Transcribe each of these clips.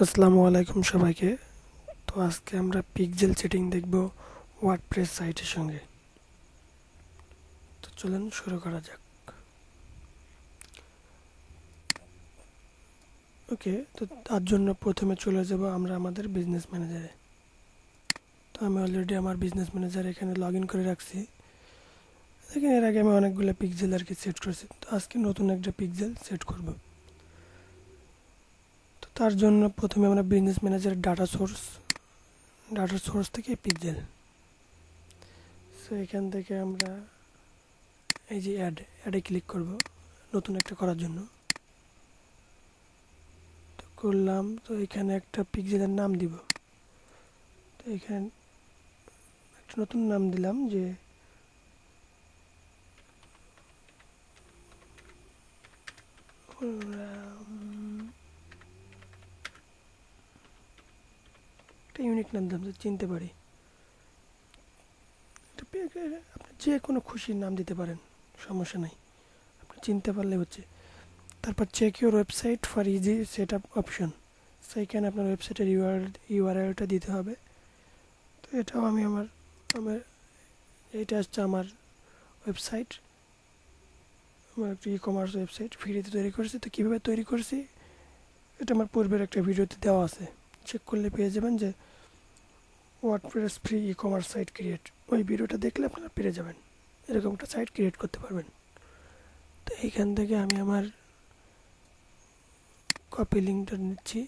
আসসালামু আলাইকুম সবাইকে। তো আজকে আমরা পিক্সেল সেটিং দেখব ওয়ার্ডপ্রেস সাইটের সঙ্গে। তো চলুন শুরু করা যাক। ওকে, তো তার জন্য প্রথমে চলে যাব আমরা আমাদের বিজনেস ম্যানেজারে। তো আমি অলরেডি আমার বিজনেস ম্যানেজার এখানে লগ ইন করে রাখছি। দেখেন, এর আগে আমি অনেকগুলো পিক্সেল আর কি সেট করেছি। তো আজকে নতুন একটা পিক্সেল সেট করব। তো তার জন্য প্রথমে আমরা বিজনেস ম্যানেজারের ডাটা সোর্স থেকে পিক্সেল। সো এখান থেকে আমরা এই যে অ্যাডে ক্লিক করব নতুন একটা করার জন্য। করলাম, তো এখানে একটা পিক্সেলের নাম দিব। তো এখানে একটা নতুন নাম দিলাম যে একটা ইউনিক নাম দিলাম যে চিনতে পারি। আপনি যে কোনো খুশির নাম দিতে পারেন, সমস্যা নাই, আপনি চিনতে পারলে হচ্ছে। তারপর check your website for easy set up option. সেইখানে আপনার ওয়েবসাইটের ইউআরএলটা দিতে হবে। তো এটাও আমি আমার আমার এইটা হচ্ছে আমার ওয়েবসাইট, আমার একটা ই কমার্স ওয়েবসাইট ফ্রিতে তৈরি করেছি। তো কীভাবে তৈরি করেছি এটা আমার পূর্বের একটা ভিডিওতে দেওয়া আছে, চেক করলে পেয়ে যাবেন যে WordPress free e commerce site create. ওই ভিডিওটা দেখলে আপনারা পেরে যাবেন, এরকম একটা সাইট ক্রিয়েট করতে পারবেন। তো এইখান থেকে আমি আমার কপি লিঙ্কটা নিচ্ছি,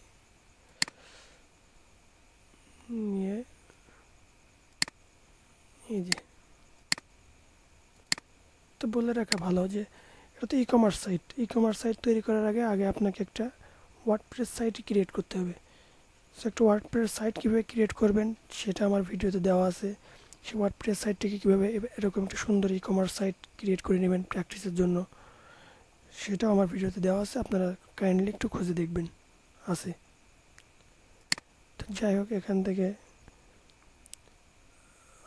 নিয়ে এই যে, তো বলে রাখা ভালো যে এটা তো ই কমার্স সাইট তৈরি করার আগে আপনাকে একটা ওয়ার্ডপ্রেস সাইট ক্রিয়েট করতে হবে। সো একটা ওয়ার্ডপ্রেস সাইট কীভাবে ক্রিয়েট করবেন সেটা আমার ভিডিওতে দেওয়া আছে। সেই ওয়ার্ডপ্রেস সাইটটিকে কীভাবে এরকম একটা সুন্দর ই কমার্স সাইট ক্রিয়েট করে নেবেন প্র্যাকটিসের জন্য, সেটাও আমার ভিডিওতে দেওয়া আছে, আপনারা কাইন্ডলি একটু খুঁজে দেখবেন, আছে। তো যাই হোক, এখান থেকে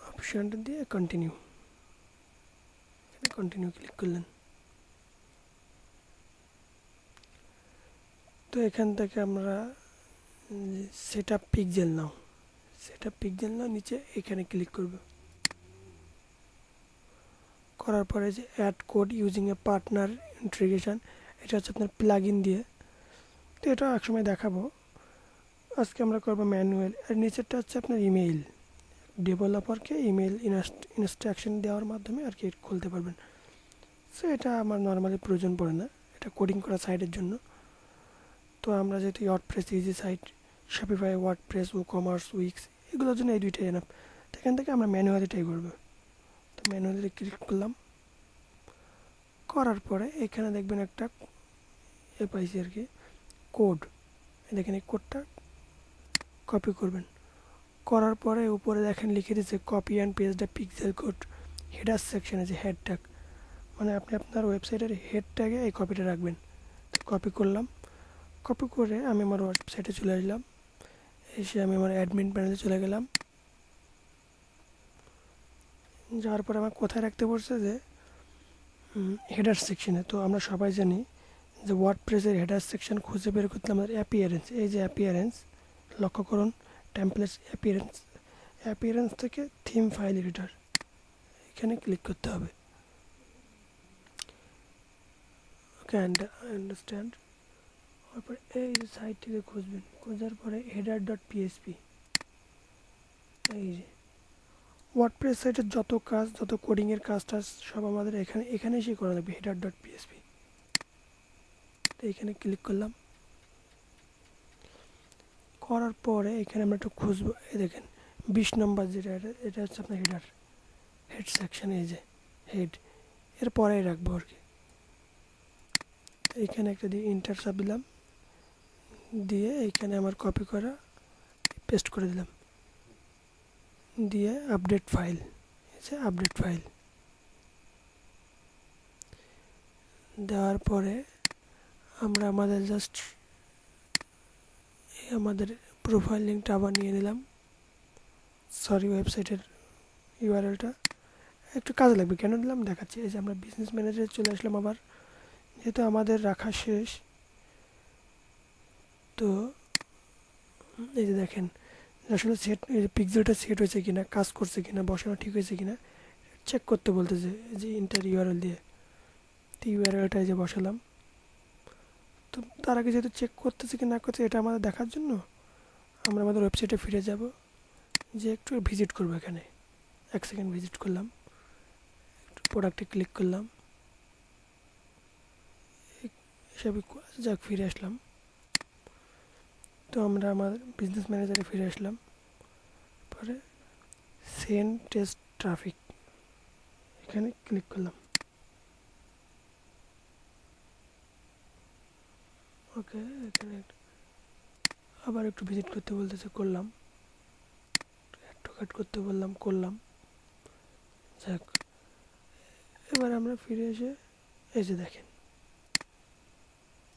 অপশানটা দিয়ে কন্টিনিউ ক্লিক করলেন। তো এখান থেকে আমরা সেট আপ পিক্সেল নাও নিচে এখানে ক্লিক করব। করার পরে যে add code using a partner integration, এটা হচ্ছে আপনার প্লাগ ইন দিয়ে। তো এটা একসময় দেখাবো, আজকে আমরা করবো ম্যানুয়াল। আর নিচেরটা হচ্ছে আপনার ইমেইল, ডেভেলপারকে ইমেইল ইনস্ট্রাকশন দেওয়ার মাধ্যমে আর কি খুলতে পারবেন। সো এটা আমার নর্মালি প্রয়োজন পড়ে না, এটা কোডিং করা সাইটের জন্য। তো আমরা যেহেতু WordPress easy site, Shopify, WordPress, WooCommerce, Wix, এগুলোর জন্য এই দুইটাই এনাফ। তো এখান থেকে আমরা ম্যানুয়ালিটাই করবো। তো ম্যানুয়ালি ক্লিক করলাম। করার পরে এখানে দেখবেন একটা পাইছি আর কি কোড, দেখেন এই কোডটা কপি করবেন। করার পরে উপরে দেখেন লিখে দিচ্ছে copy and paste the pixel code header section, আছে হেড ট্যাগ, মানে আপনি আপনার ওয়েবসাইটের হেড ট্যাগে এই কপিটা রাখবেন। কপি করলাম, কপি করে আমি আমার ওয়েবসাইটে চলে আসলাম। এসে আমি আমার অ্যাডমিন প্যানেলে চলে গেলাম। যাওয়ার পরে আমার কোথায় রাখতে বলছে যে হেডার সেকশনে। তো আমরা সবাই জানি যে ওয়ার্ডপ্রেসের হেডার সেকশন খুঁজে বের করতে আমাদের অ্যাপিয়ারেন্স, এই যে অ্যাপিয়ারেন্স, লক্ষ্য করুন টেমপ্লেটস অ্যাপিয়ারেন্স থেকে থিম ফাইল এডিটর, এখানে ক্লিক করতে হবে। ওকে, আন্ডারস্ট্যান্ড। তারপরে এই যে সাইটটিতে খুঁজবেন, খোঁজার পরে হেডার ডট পিএসপি, এই যে ওয়ার্ডপ্রেস সাইটের যত কোডিংয়ের কাজটা সব আমাদের এখানে এসে করা লাগবে, হেডার ডট পিএসপি। তো এখানে ক্লিক করলাম। করার পরে এখানে আমরা একটু খুঁজবো, এই দেখেন 20 নম্বর যেটা, এটা হচ্ছে আপনার হেড সেকশন, এই যে হেড, এর পরেই রাখবো আর কি। এইখানে একটা দিয়ে ইন্টার চাপ দিলাম, দিয়ে এইখানে আমার কপি করা পেস্ট করে দিলাম, দিয়ে আপডেট ফাইল, এই যে আপডেট ফাইল দেওয়ার পরে আমরা আমাদের জাস্ট আমাদের প্রোফাইল লিঙ্কটা আবার নিয়ে নিলাম, ওয়েবসাইটের ইউআরএলটা একটু কাজে লাগবে, কেন দিলাম দেখাচ্ছি। এই যে আমরা বিজনেস ম্যানেজারে চলে আসলাম আবার, যেহেতু আমাদের রাখা শেষ। তো এই যে দেখেন আসলে সেট পিক্সেলটা সেট হয়েছে কিনা, কাজ করছে কিনা, বসানো ঠিক হয়েছে কিনা চেক করতে বলতেছে। এই যে ইন্টার ইউআরএল দিয়ে তো ইউআরএলটা এই যে বসালাম। তো তার আগে যেহেতু চেক করতেছে কি না করতেছে এটা আমাদের দেখার জন্য আমরা আমাদের ওয়েবসাইটে ফিরে যাব, যে একটু ভিজিট করবো। এখানে 1 সেকেন্ড ভিজিট করলাম, একটু প্রোডাক্টে ক্লিক করলাম, হিসাবে যাক ফিরে আসলাম। তো আমরা আমার বিজনেস ম্যানেজারে ফিরে আসলাম। পরে সেন্ড টেস্ট ট্রাফিক এখানে ক্লিক করলাম। ওকে, এখানে আবার একটু ভিজিট করতে বলতেছে, করলাম। অ্যাড টু কার্ট করতে বললাম, করলাম। যাক, এবার আমরা ফিরে এসে এই যে দেখেন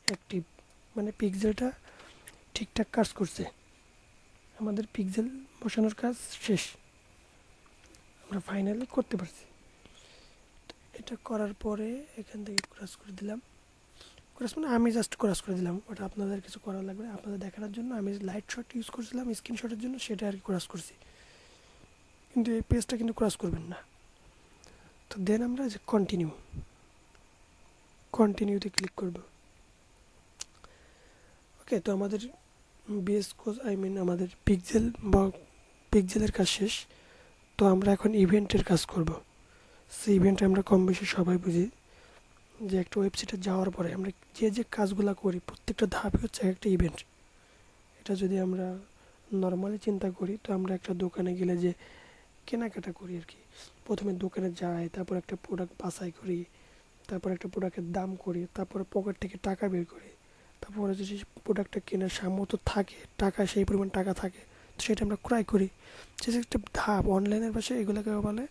অ্যাক্টিভ, মানে পিক্সেলটা ঠিকঠাক কাজ করছে। আমাদের পিক্সেল বসানোর কাজ শেষ, আমরা ফাইনালি করতে পারছি। এটা করার পরে এখান থেকে ক্রস করে দিলাম। ক্রস মানে আমি জাস্ট ক্রস করে দিলাম, ওটা আপনাদের কিছু করা লাগবে না, আপনাদের দেখানোর জন্য আমি লাইট শট ইউজ করছিলাম স্ক্রিনশটের জন্য, সেটা আর কি ক্রস করছি। কিন্তু এই পেজটা কিন্তু ক্রস করবেন না। তো দেন আমরা যে কন্টিনিউতে ক্লিক করব। ওকে, তো আমাদের বেস কোজ আমাদের পিক্সেলের কাজ শেষ। তো আমরা এখন ইভেন্টের কাজ করব। সেই ইভেন্টে আমরা কম বেশি সবাই বুঝি যে একটা ওয়েবসাইটে যাওয়ার পরে আমরা যে কাজগুলো করি প্রত্যেকটা ধাপই হচ্ছে একটা ইভেন্ট। এটা যদি আমরা নর্মালি চিন্তা করি, তো আমরা একটা দোকানে গেলে যে কেনাকাটা করি আর কি, প্রথমে দোকানে যাই, তারপর একটা প্রোডাক্ট বাছাই করি, তারপর একটা প্রোডাক্টের দাম করি, তারপরে পকেট থেকে টাকা বের করি, তারপরে যদি প্রোডাক্টটা কেনার সামর্থ্য থাকে, টাকা সেই পরিমাণ টাকা থাকে, তো সেটা আমরা ক্রয় করি। যে একটা ধাপ অনলাইনের পাশে, এগুলোকে বলে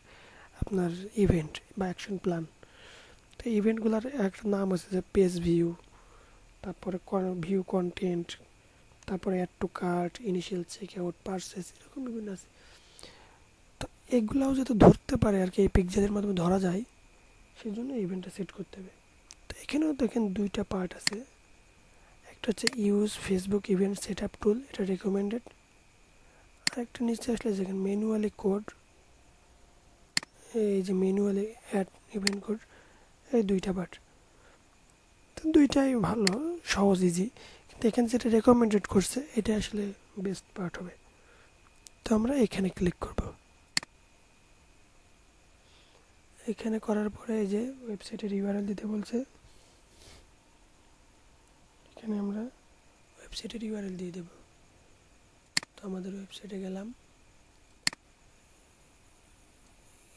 আপনার ইভেন্ট বা অ্যাকশন প্ল্যান। তো ইভেন্টগুলোর একটা নাম আছে যে পেজ ভিউ, তারপরে ভিউ কন্টেন্ট, তারপরে add to cart, initial check out, purchase, এরকম বিভিন্ন আছে। তো এগুলাও যাতে ধরতে পারে আর কি, এই পিকচারের মাধ্যমে ধরা যায়, সেই জন্য ইভেন্টটা সেট করতে হবে। তো এখানেও দেখেন দুইটা পার্ট আছে। একটা হচ্ছে use Facebook event set up tool, এটা রেকমেন্ডেড। আর একটা নিচে আসলে যেখানে ম্যানুয়ালি কোড, এই যে ম্যানুয়ালি অ্যাড ইভেন্ট কোড, এই দুইটা পার্ট। তো দুইটাই ভালো, সহজ, ইজি। কিন্তু এখানে যেটা রেকমেন্ডেড করছে এটা আসলে বেস্ট পার্ট হবে। তো আমরা এখানে ক্লিক করব। এখানে করার পরে এই যে ওয়েবসাইটের ইউআরএল দিতে বলছে, এখানে আমরা ওয়েবসাইটের ইউআরএল দিয়ে দেব। তো আমাদের ওয়েবসাইটে গেলাম,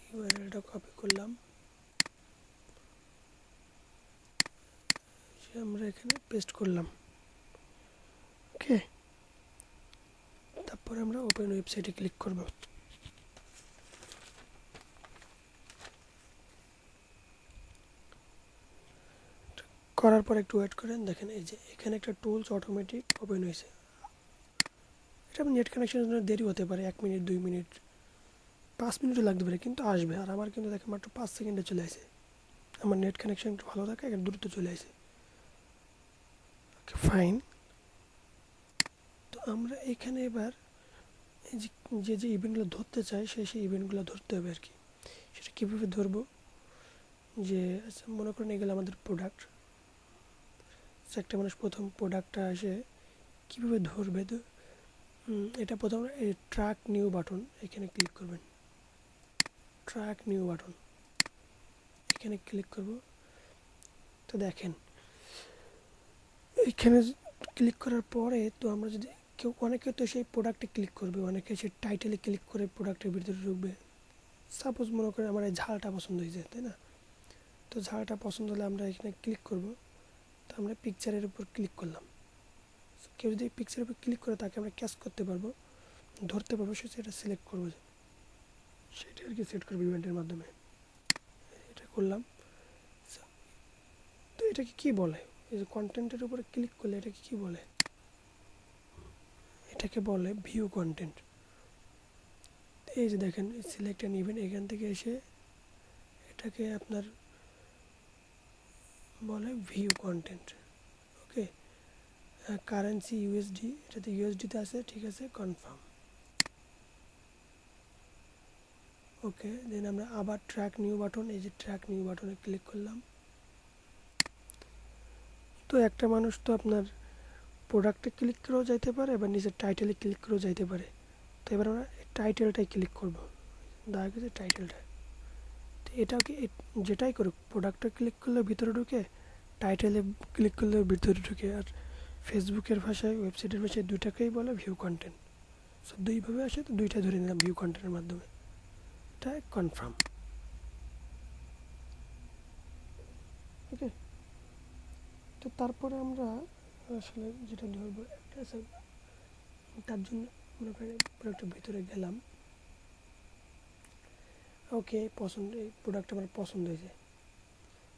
ইউআরএলটা কপি করলাম, আমরা এখানে পেস্ট করলাম। ওকে, তারপর আমরা ওপেন ওয়েবসাইটে ক্লিক করব। করার পর একটু ওয়েট করেন, দেখেন এই যে এখানে একটা টুলস অটোমেটিক ওপেন হয়েছে। এটা নেট কানেকশনের জন্য দেরি হতে পারে, 1 মিনিট, 2 মিনিট, 5 মিনিটও লাগতে পারে, কিন্তু আসবে। আর আমার কিন্তু দেখেন মাত্র 5 সেকেন্ডে চলে আসে। আমার নেট কানেকশন একটু ভালো থাকে, একটু দ্রুত চলে আসে। ওকে, ফাইন। তো আমরা এখানে এবার এই যে ইভেন্টগুলো ধরতে চাই, সেই ইভেন্টগুলো ধরতে হবে আর কি। সেটা কীভাবে ধরবো, যে আচ্ছা মনে করেন এগুলো আমাদের প্রোডাক্ট, একটা মানুষ প্রথম প্রোডাক্টটা আসে কীভাবে ধরবে। তো এটা প্রথম এই ট্র্যাক নিউ বাটন, এখানে ক্লিক করবেন। ট্র্যাক নিউ বাটন, এখানে ক্লিক করব। তো দেখেন এখানে ক্লিক করার পরে, তো আমরা যদি অনেকে তো সেই প্রোডাক্টে ক্লিক করবে, অনেকে সেই টাইটেলে ক্লিক করে প্রোডাক্টের ভিতরে ঢুকবে। সাপোজ মনে করেন আমার এই ঝালটা পছন্দ হয়েছে, তাই না? তো ঝালটা পছন্দ হলে আমরা এখানে ক্লিক করব। তো আমরা পিকচারের উপর ক্লিক করলাম। কেউ যদি পিকচারের উপর ক্লিক করে তাকে আমরা ক্যাচ করতে পারবো, ধরতে পারবো, সে সেটা সিলেক্ট করবো, সেটা আর কি সেট করবো ইভেন্টের মাধ্যমে। এটা করলাম। তো এটাকে কি বলে, এই যে কন্টেন্টের উপরে ক্লিক করলে এটাকে কি বলে, এটাকে বলে ভিউ কন্টেন্ট। এই যে দেখেন সিলেক্ট অ্যান ইভেন্ট, এখান থেকে এসে এটাকে আপনার বলে ভিউ কন্টেন্ট। ওকে, কারেন্সি ইউএসডি, এটাতে ইউএসডিতে আছে, ঠিক আছে, কনফার্ম। ওকে, দেন আমরা আবার ট্র্যাক নিউ বাটন, এই যে ট্র্যাক নিউ বাটনে ক্লিক করলাম। তো একটা মানুষ তো আপনার প্রোডাক্টে ক্লিক করেও যাইতে পারে, এবার নিজের টাইটেলে ক্লিক করেও যাইতে পারে। তো এবার আমরা টাইটেলটাই ক্লিক করব, দেখা গেছে টাইটেলটা। তো এটাকে যেটাই করুক, প্রোডাক্টে ক্লিক করলে ভিতরে ঢুকে, টাইটেলে ক্লিক করলে ভিতরে ঢুকে। আর ফেসবুকের ভাষায়, ওয়েবসাইটের ভাষায় দুইটাকেই বলে ভিউ কন্টেন্ট। সো দুইভাবে আসে, তো দুইটা ধরে নিলাম ভিউ কন্টেন্টের মাধ্যমে। এটা কনফার্ম। ওকে, তো তারপরে আমরা আসলে যেটা ধরবো, একটা আছে, তার জন্য মনে করেন প্রোডাক্টের ভিতরে গেলাম। ওকে, পছন্দ, এই প্রোডাক্ট আমার পছন্দ হয়েছে।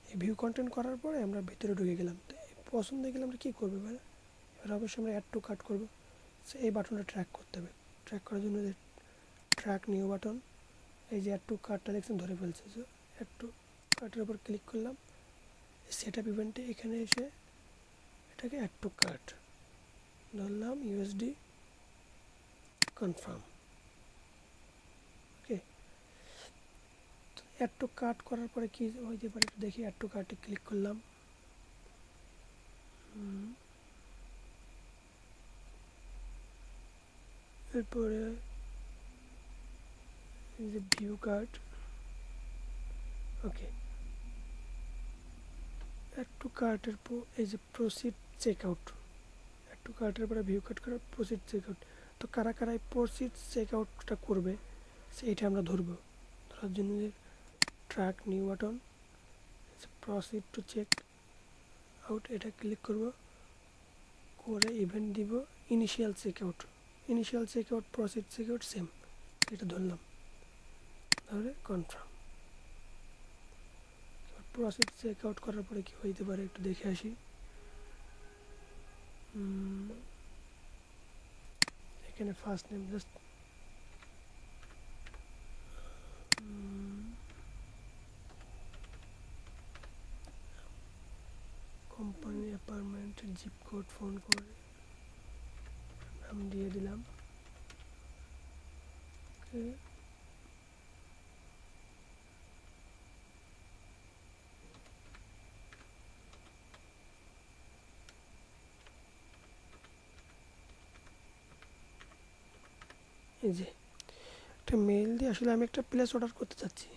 এই ভিউ কন্টেন্ট করার পরে আমরা ভিতরে ঢুকে গেলাম। তো এই পছন্দ হয়ে গেলে আমরা কী করবো এবার? এবার অবশ্যই আমরা অ্যাড টু কার্ট করবো। সো এই বাটনটা ট্র্যাক করতে হবে। ট্র্যাক করার জন্য যে ট্র্যাক নিউ বাটন, এই যে অ্যাড টু কার্টটা দেখছেন ধরে ফেলছে। সো অ্যাড টু কার্টের উপর ক্লিক করলাম। সেট আপ ইভেন্টে এখানে এসে এটাকে অ্যাড টু কার্ট ধরলাম, USD, confirm. Okay, add to cart করার পরে কী হইতে পারে একটু দেখি। অ্যাড টু কার্টে ক্লিক করলাম। এরপরে এই যে view cart. Okay, add to কার্টের এই যে proceed check out, add to কার্টের পরে ভিউ কার্ট করার প্রসিড চেক আউট। তো কারা কারা এই প্রসিড চেক আউটটা করবে সেইটা আমরা ধরবো। ধরার জন্য যে track new button, proceed to check out, এটা ক্লিক করব, করে ইভেন্ট দিব initial check out. Initial check out, proceed check out same, এটা ধরলাম, ধরে কনফার্ম। প্রসিড চেক আউট করার পরে কী হইতে পারে একটু দেখে আসি। এখানে ফার্স্ট নেম জাস্ট কোম্পানি, অ্যাপার্টমেন্টের জিপ কোড, ফোন করে নাম দিয়ে দিলাম। ওকে, এই যে একটা মেইল দিয়ে আসলে আমি একটা প্লেস অর্ডার করতে চাচ্ছি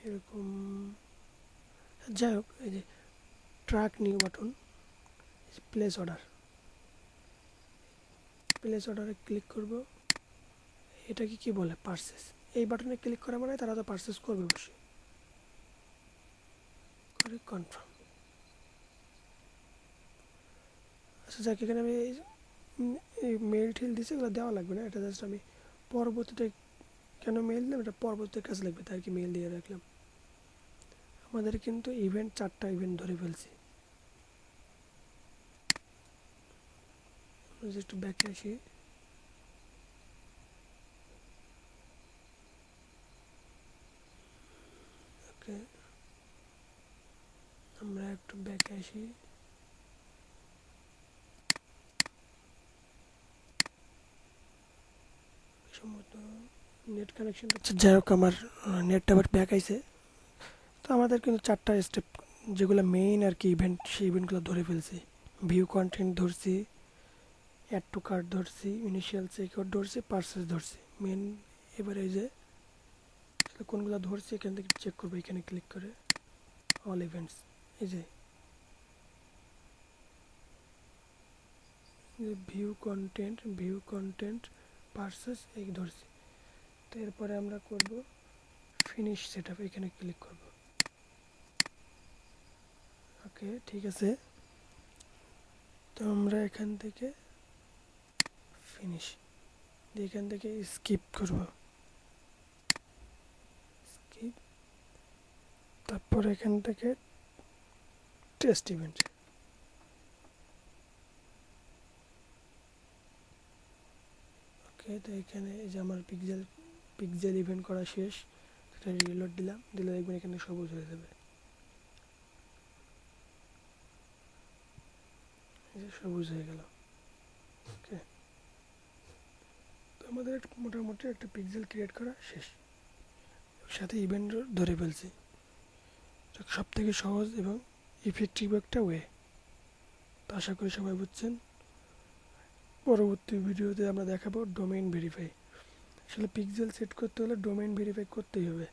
এরকম। যাই হোক, এই যে track new button, place order, place অর্ডারে ক্লিক করব। এটাকে কি বলে? পারচেস। এই বাটনে ক্লিক করা মানে তারা তো পারচেস করবে অবশ্যই, করে কনফার্ম। আচ্ছা যাক, এখানে আমি এই মেল ঠেল দিচ্ছি, এগুলো দেওয়া লাগবে না, এটা জাস্ট আমি পরবর্তীতে কেন মেল দিলাম, এটা পরবর্তীতে কাজ লাগবে তাই কি মেল দিয়ে রাখলাম। আমাদের কিন্তু ইভেন্ট 4টা ইভেন্ট ধরে ফেলছি। একটু ব্যাকে আসি। ওকে, আমরা একটু ব্যাকে আসি। সম্ভবত নেট কানেকশনটা হচ্ছে, যাই হোক আমার নেটটা আবার ব্যাক আইছে। তো আমাদের কিন্তু 4টা স্টেপ, যেগুলো মেইন আর কি ইভেন্ট, সেই ইভেন্টগুলো ধরে ফেলছি। ভিউ কন্টেন্ট ধরছি, অ্যাড টু কার্ট ধরছি, ইনিশিয়াল চেক আউট ধরছি, পারচেস ধরছি মেন। এবারে এই যে কোনগুলো ধরছি এখান থেকে চেক করবো, এখানে ক্লিক করে অল ইভেন্টস, এই যে ভিউ কন্টেন্ট পারচেস এই ধরছি। তো এরপরে আমরা করব ফিনিশ সেট আপ, এখানে ক্লিক করব। ওকে, ঠিক আছে। তো আমরা এখান থেকে ফিনিশ, এখান থেকে স্কিপ করব, স্কিপ। তারপর এখান থেকে টেস্ট ইভেন্ট। ওকে, তো এখানে এই যে আমার পিক্সেল ইভেন্ট করা শেষ। এটা রিলোড দিলাম, দিলে দেখবেন এখানে সবুজ হয়ে যাবে। যে সবুজ হয়ে গেল। ওকে, তো আমাদের মোটামুটি একটা পিক্সেল ক্রিয়েট করা শেষ, সাথে ইভেন্ট ধরে ফেলছি। সব থেকে সহজ এবং ইফেক্টিভ একটা ওয়ে। তো আশা করি সবাই বুঝছেন। পরবর্তী ভিডিওতে আমরা দেখাবো ডোমেইন ভেরিফাই। আসলে পিক্সেল সেট করতে হলে ডোমেইন ভেরিফাই করতেই হবে,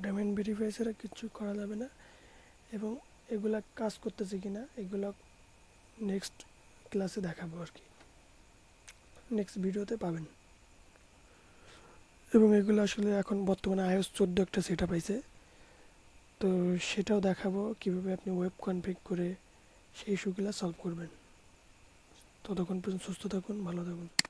ডোমেইন ভেরিফাই ছাড়া কিছু করা যাবে না। এবং এগুলা কাজ করতেছে কিনা এগুলো নেক্সট ক্লাসে দেখাবো আর কি, নেক্সট ভিডিওতে পাবেন। এবং এগুলো আসলে এখন বর্তমানে iOS 14 একটা সেট আপ আছে, তো সেটাও দেখাবো কিভাবে আপনি ওয়েব কনফিগ করে সেই ইস্যুগুলো সলভ করবেন। ততক্ষণ পর্যন্ত সুস্থ থাকুন, ভালো থাকুন।